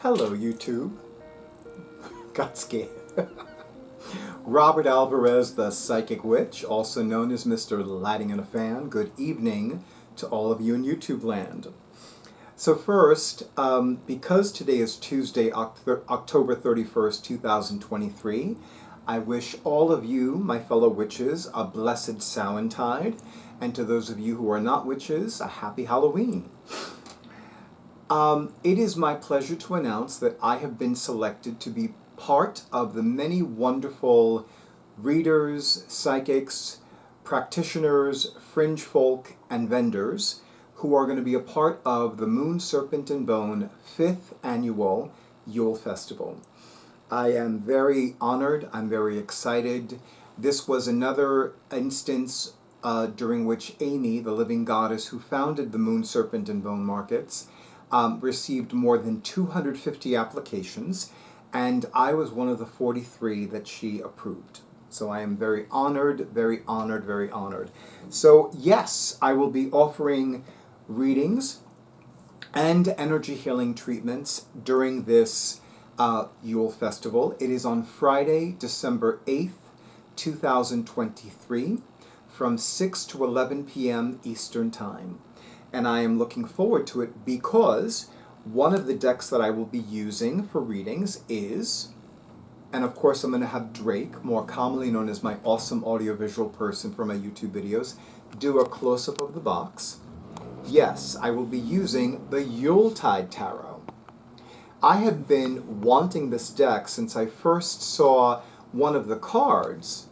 Hello, YouTube. Got scared. Robert Alvarez, the Psychic Witch, also known as Mr. Lighting in a Fan. Good evening to all of you in YouTube land. So first, because today is Tuesday, October 31st, 2023, I wish all of you, my fellow witches, a blessed Samhain, and to those of you who are not witches, a happy Halloween. It is my pleasure to announce that I have been selected to be part of the many wonderful readers, psychics, practitioners, fringe folk, and vendors who are going to be a part of the Moon Serpent and Bone 5th Annual Yule Festival. I am very honored, I'm very excited. This was another instance during which Amy, the living goddess who founded the Moon Serpent and Bone markets, received more than 250 applications, and I was one of the 43 that she approved. So I am very honored, very honored, very honored. So yes, I will be offering readings and energy healing treatments during this Yule Festival. It is on Friday, December 8th, 2023, from 6 to 11 p.m. Eastern Time. And I am looking forward to it because one of the decks that I will be using for readings is, and of course I'm going to have Drake, more commonly known as my awesome audiovisual person for my YouTube videos, do a close-up of the box. Yes, I will be using the Yuletide Tarot. I have been wanting this deck since I first saw one of the cards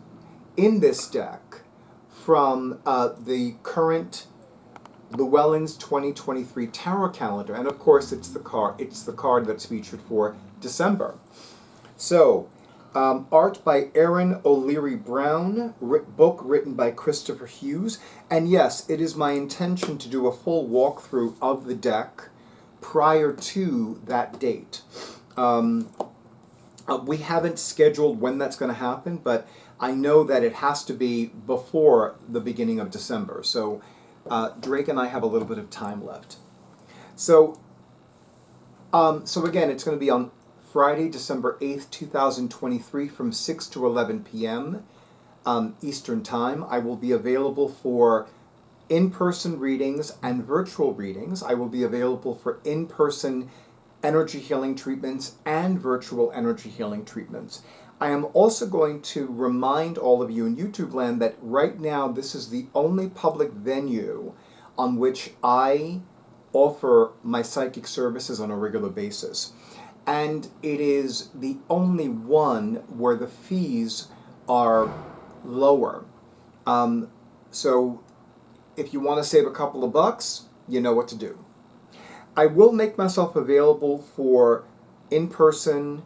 in this deck from the current Llewellyn's 2023 Tarot Calendar, and of course it's the card that's featured for December. So, art by Erin O'Leary Brown, book written by Christopher Hughes, and yes, it is my intention to do a full walkthrough of the deck prior to that date. We haven't scheduled when that's going to happen, but I know that it has to be before the beginning of December, so Drake and I have a little bit of time left. So again, it's going to be on Friday, December 8th, 2023 from 6 to 11 p.m. Eastern Time. I will be available for in-person readings and virtual readings. I will be available for in-person energy healing treatments and virtual energy healing treatments. I am also going to remind all of you in YouTube land that right now this is the only public venue on which I offer my psychic services on a regular basis. And it is the only one where the fees are lower. So if you want to save a couple of bucks, you know what to do. I will make myself available for in-person,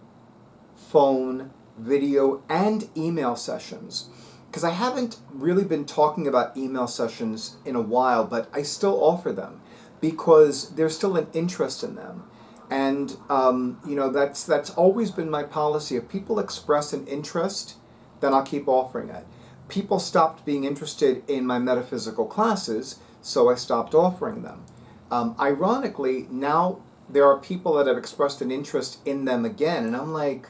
phone, video, and email sessions. Because I haven't really been talking about email sessions in a while, but I still offer them because there's still an interest in them. And that's always been my policy. If people express an interest, then I'll keep offering it. People stopped being interested in my metaphysical classes, so I stopped offering them. Ironically, now there are people that have expressed an interest in them again, and I'm like,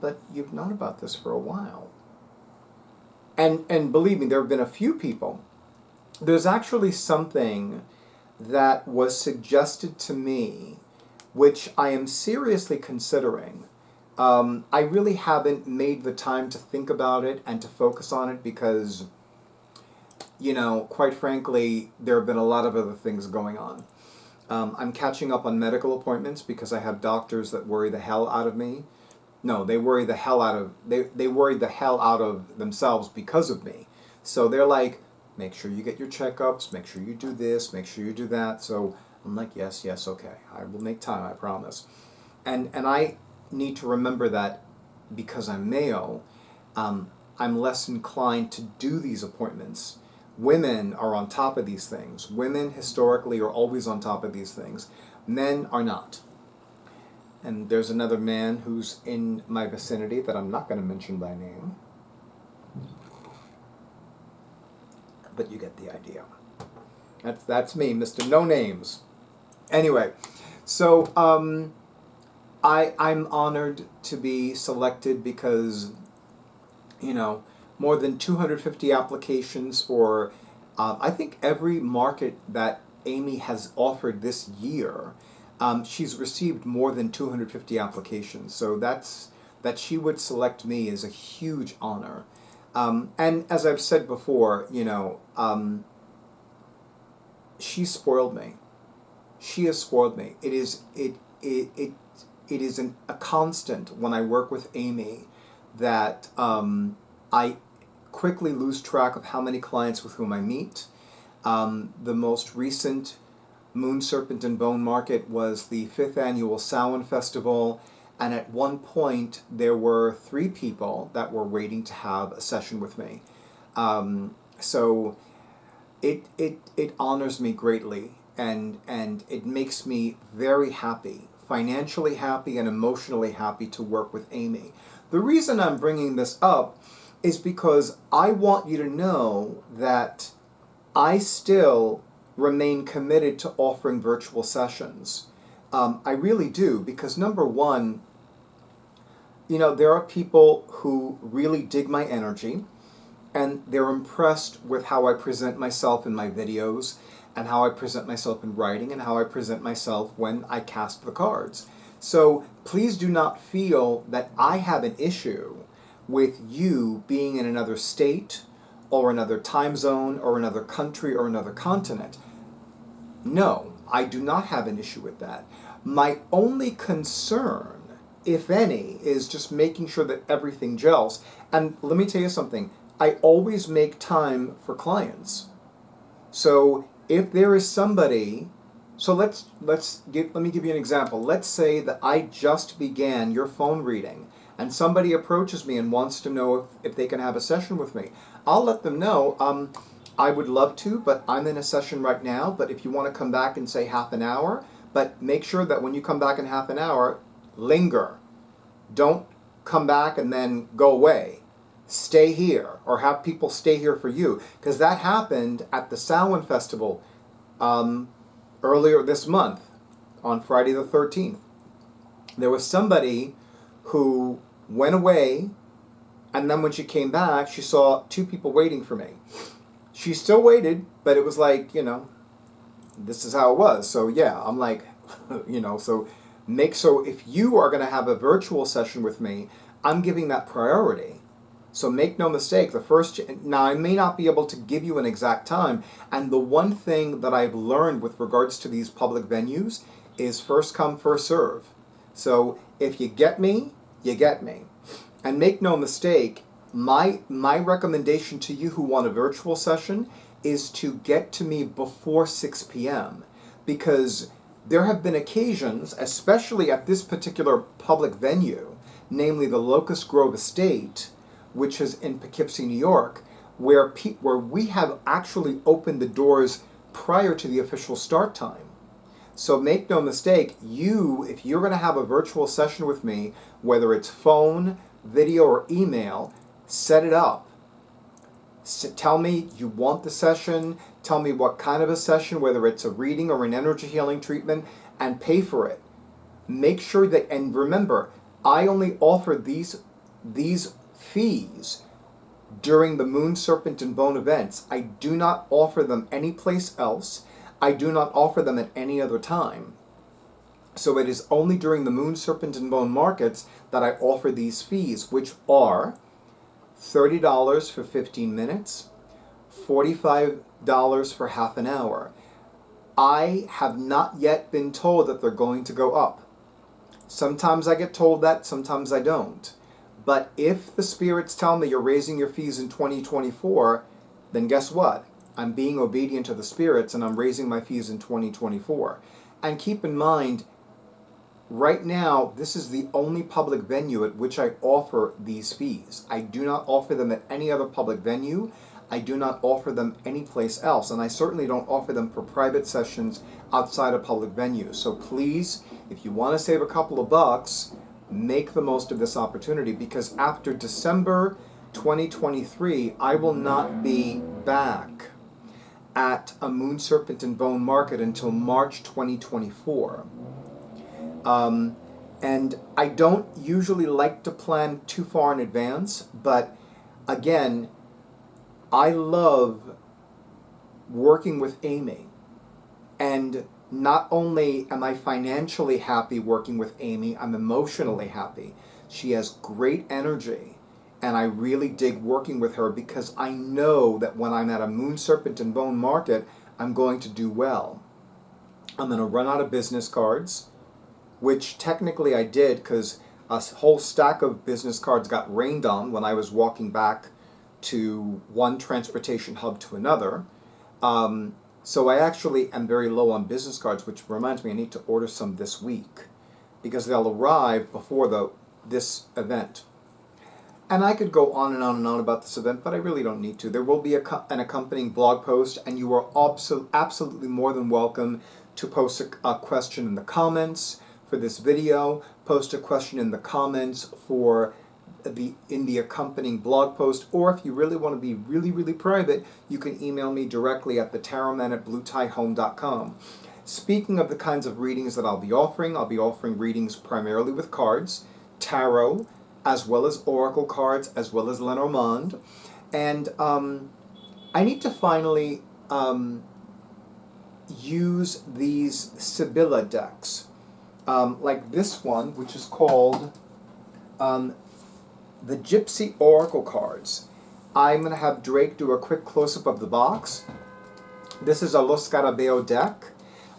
but you've known about this for a while. And believe me, there have been a few people. There's actually something that was suggested to me, which I am seriously considering. I really haven't made the time to think about it and to focus on it because, quite frankly, there have been a lot of other things going on. I'm catching up on medical appointments because I have doctors that worry the hell out of me. No, they worry the hell out of they worry the hell out of themselves because of me. So they're like, make sure you get your checkups, make sure you do this, make sure you do that. So I'm like, yes, okay, I will make time, I promise. And I need to remember that because I'm male, I'm less inclined to do these appointments. Women are on top of these things. Women historically are always on top of these things. Men are not. And there's another man who's in my vicinity that I'm not going to mention by name. But you get the idea. That's me, Mr. No Names. Anyway, so I'm honored to be selected because, you know, more than 250 applications for, I think every market that Amy has offered this year. She's received more than 250 applications, so that she would select me is a huge honor. And as I've said before, she spoiled me. She has spoiled me. It is a constant when I work with Amy that I quickly lose track of how many clients with whom I meet. The most recent Moon Serpent and Bone market was the 5th Annual Samhain Festival, and at one point there were 3 people that were waiting to have a session with me. So it honors me greatly, and it makes me very happy, financially happy and emotionally happy to work with Amy. The reason I'm bringing this up is because I want you to know that I still remain committed to offering virtual sessions. I really do, because number one, there are people who really dig my energy, and they're impressed with how I present myself in my videos, and how I present myself in writing, and how I present myself when I cast the cards. So please do not feel that I have an issue with you being in another state, or another time zone, or another country, or another continent. No, I do not have an issue with that. My only concern, if any, is just making sure that everything gels. And let me tell you something, I always make time for clients. So if there is somebody, so let me give you an example. Let's say that I just began your phone reading, and somebody approaches me and wants to know if they can have a session with me. I'll let them know, I would love to, but I'm in a session right now, but if you want to come back in, say, half an hour, but make sure that when you come back in half an hour, linger. Don't come back and then go away. Stay here, or have people stay here for you, because that happened at the Samhain Festival earlier this month, on Friday the 13th. There was somebody who went away, and then when she came back, she saw 2 people waiting for me. She still waited, but it was like, this is how it was. So yeah, I'm like, so if you are going to have a virtual session with me, I'm giving that priority. So make no mistake, now I may not be able to give you an exact time, and the one thing that I've learned with regards to these public venues is first come, first serve. So if you get me, you get me. And make no mistake, my recommendation to you who want a virtual session is to get to me before 6 p.m. because there have been occasions, especially at this particular public venue, namely the Locust Grove Estate, which is in Poughkeepsie, New York, where we have actually opened the doors prior to the official start time. So make no mistake, if you're going to have a virtual session with me, whether it's phone, video, or email, set it up. Tell me you want the session, tell me what kind of a session, whether it's a reading or an energy healing treatment, and pay for it. Make sure that, and remember, I only offer these fees during the Moon Serpent and Bone events. I do not offer them anyplace else. I do not offer them at any other time. So it is only during the Moon Serpent and Bone markets that I offer these fees, which are $30 for 15 minutes, $45 for half an hour. I have not yet been told that they're going to go up. Sometimes I get told that, sometimes I don't. But if the spirits tell me you're raising your fees in 2024, then guess what? I'm being obedient to the spirits and I'm raising my fees in 2024. And keep in mind, right now, this is the only public venue at which I offer these fees. I do not offer them at any other public venue. I do not offer them anyplace else. And I certainly don't offer them for private sessions outside of public venues. So please, if you want to save a couple of bucks, make the most of this opportunity, because after December 2023, I will not be back at a Moon Serpent and Bone market until March 2024. And I don't usually like to plan too far in advance, but again, I love working with Amy. And not only am I financially happy working with Amy, I'm emotionally happy. She has great energy, and I really dig working with her because I know that when I'm at a Moon Serpent and Bone market, I'm going to do well. I'm going to run out of business cards, which technically I did because a whole stack of business cards got rained on when I was walking back to one transportation hub to another. So I actually am very low on business cards, which reminds me I need to order some this week because they'll arrive before this event. And I could go on and on and on about this event, but I really don't need to. There will be an accompanying blog post, and you are absolutely more than welcome to post a question in the comments for this video, post a question in the comments for in the accompanying blog post, or if you really want to be really private, you can email me directly at thetarotman@bluetiehome.com. Speaking of the kinds of readings that I'll be offering readings primarily with cards, tarot, as well as oracle cards, as well as Lenormand. And I need to finally use these Sibylla decks, like this one, which is called the Gypsy Oracle cards. I'm going to have Drake do a quick close-up of the box. This is a Lo Scarabeo deck.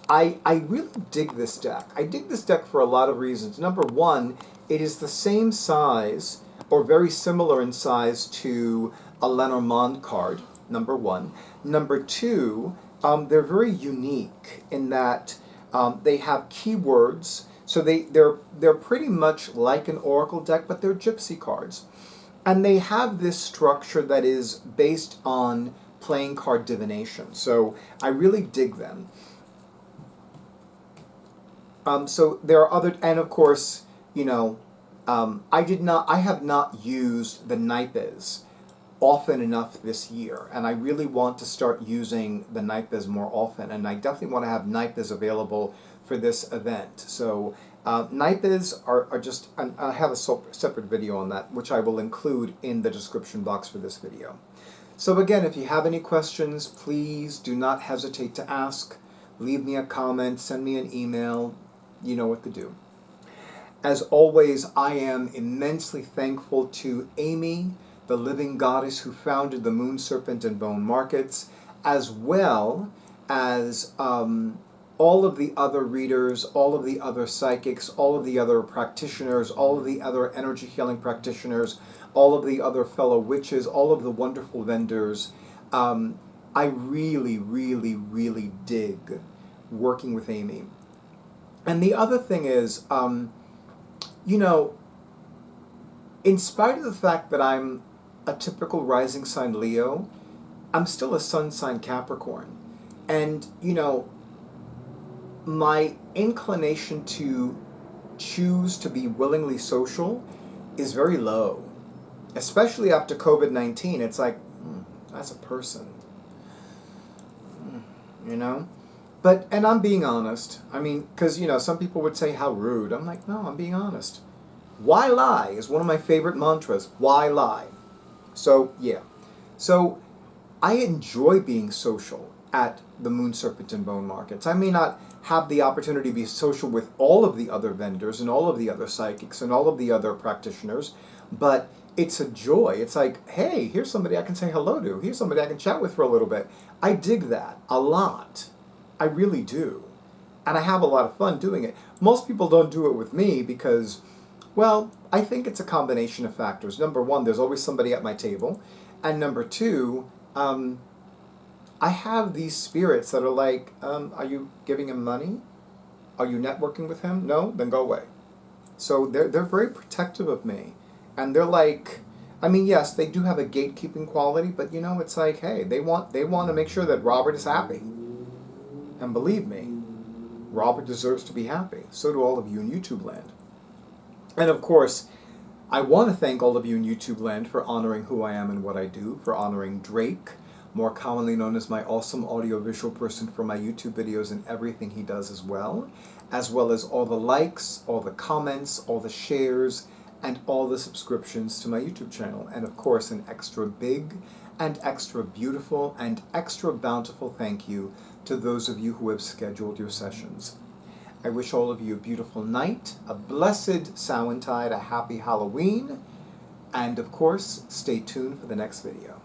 I really dig this deck. I dig this deck for a lot of reasons. Number one, it is the same size, or very similar in size to a Lenormand card, number one. Number two, they're very unique in that they have keywords. So they're pretty much like an oracle deck, but they're gypsy cards. And they have this structure that is based on playing card divination. So I really dig them. So there are other, and of course, you know, I have not used the naipes often enough this year, and I really want to start using the naipes more often, and I definitely want to have naipes available for this event. So naipes are just, and I have a separate video on that, which I will include in the description box for this video. So again, if you have any questions, please do not hesitate to ask. Leave me a comment, send me an email, you know what to do. As always, I am immensely thankful to Amy, the living goddess who founded the Moon Serpent and Bone markets, as well as all of the other readers, all of the other psychics, all of the other practitioners, all of the other energy healing practitioners, all of the other fellow witches, all of the wonderful vendors. I really dig working with Amy. And the other thing is, you know, in spite of the fact that I'm a typical rising sign Leo, I'm still a sun sign Capricorn. And, you know, my inclination to choose to be willingly social is very low. Especially after COVID-19, it's like, that's a person. You know? But, and I'm being honest. I mean, because, you know, some people would say how rude. I'm like, no, I'm being honest. Why lie is one of my favorite mantras. Why lie? So, yeah. So, I enjoy being social at the Moon Serpent and Bone markets. I may not have the opportunity to be social with all of the other vendors and all of the other psychics and all of the other practitioners, but it's a joy. It's like, hey, here's somebody I can say hello to. Here's somebody I can chat with for a little bit. I dig that a lot. I really do. And I have a lot of fun doing it. Most people don't do it with me because, well, I think it's a combination of factors. Number one, there's always somebody at my table. And number two, I have these spirits that are like, are you giving him money? Are you networking with him? No? Then go away. So they're very protective of me. And they're like, I mean, yes, they do have a gatekeeping quality, but you know, it's like, hey, they want to make sure that Robert is happy. And believe me, Robert deserves to be happy. So do all of you in YouTube land. And of course, I want to thank all of you in YouTube land for honoring who I am and what I do, for honoring Drake, more commonly known as my awesome audiovisual person for my YouTube videos and everything he does as well as all the likes, all the comments, all the shares, and all the subscriptions to my YouTube channel. And of course, an extra big and extra beautiful and extra bountiful thank you to those of you who have scheduled your sessions. I wish all of you a beautiful night, a blessed Samhain, a happy Halloween, and of course, stay tuned for the next video.